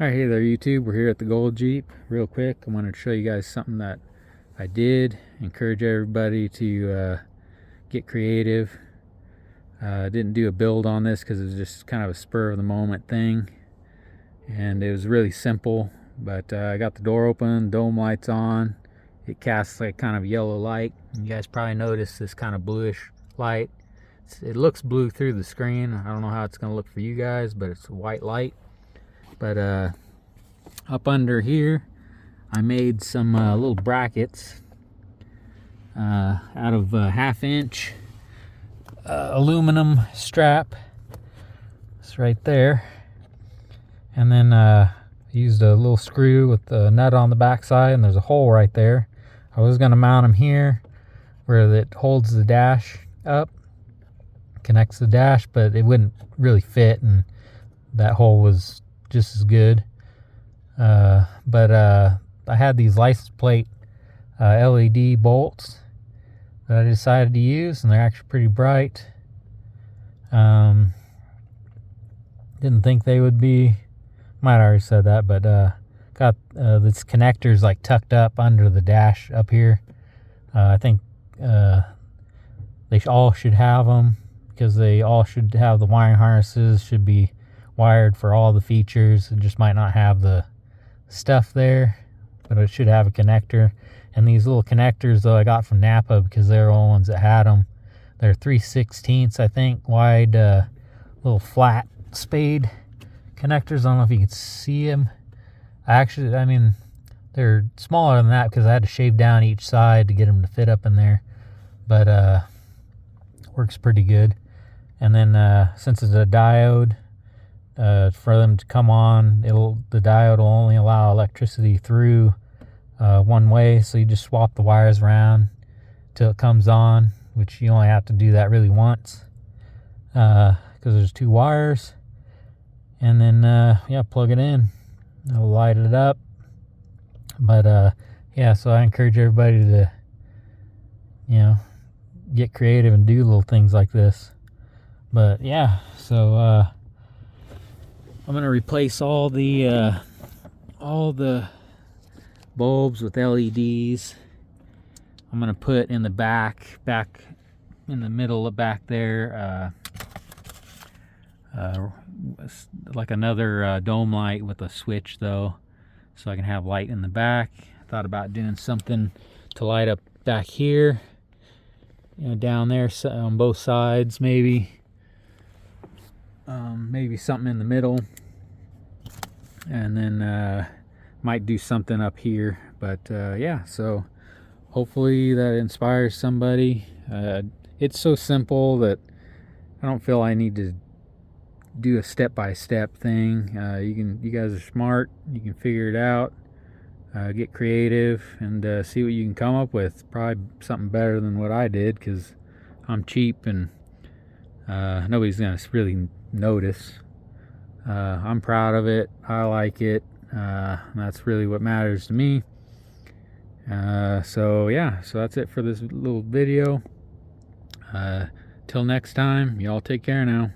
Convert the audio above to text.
Alright, hey there YouTube, we're here at the Gold Jeep. Real quick, I wanted to show you guys something that I did. Encourage everybody to get creative. Didn't do a build on this because it was just kind of a spur of the moment thing. And it was really simple, but I got the door open, dome lights on. It casts like kind of yellow light. You guys probably noticed this kind of bluish light. It looks blue through the screen. I don't know how it's going to look for you guys, but it's a white light. But up under here I made some little brackets out of a 1/2 inch aluminum strap. It's right there. And then used a little screw with the nut on the back side, and there's a hole right there. I was going to mount them here where it holds the dash up, connects the dash, but it wouldn't really fit, and that hole was just as good. But I had these license plate LED bolts that I decided to use, and they're actually pretty bright. Didn't think they would be. Might have already said that, but got this connectors like tucked up under the dash up here. I think they all should have them, because they all should have the wiring harnesses, should be wired for all the features. It just might not have the stuff there, but it should have a connector. And these little connectors, though, I got from Napa because they're the only ones that had them. They're 3/16 I think wide, little flat spade connectors. I don't know if you can see them. I mean, they're smaller than that because I had to shave down each side to get them to fit up in there, but works pretty good. And then since it's a diode, for them to come on, the diode will only allow electricity through one way, so you just swap the wires around till it comes on, which you only have to do that really once, because there's 2 wires. And then yeah, plug it in, it'll light it up. But yeah, so I encourage everybody to, get creative and do little things like this. But yeah, so I'm gonna replace all the bulbs with LEDs. I'm gonna put in the back in the middle of back there, like another dome light with a switch, though, so I can have light in the back. I thought about doing something to light up back here, down there on both sides, maybe something in the middle, and then might do something up here. But yeah, so hopefully that inspires somebody. It's so simple that I don't feel I need to do a step-by-step thing. You guys are smart, you can figure it out. Get creative and see what you can come up with. Probably something better than what I did, because I'm cheap and nobody's gonna really notice. I'm proud of it. I like it. That's really what matters to me. So yeah, so that's it for this little video. Till next time, y'all take care now.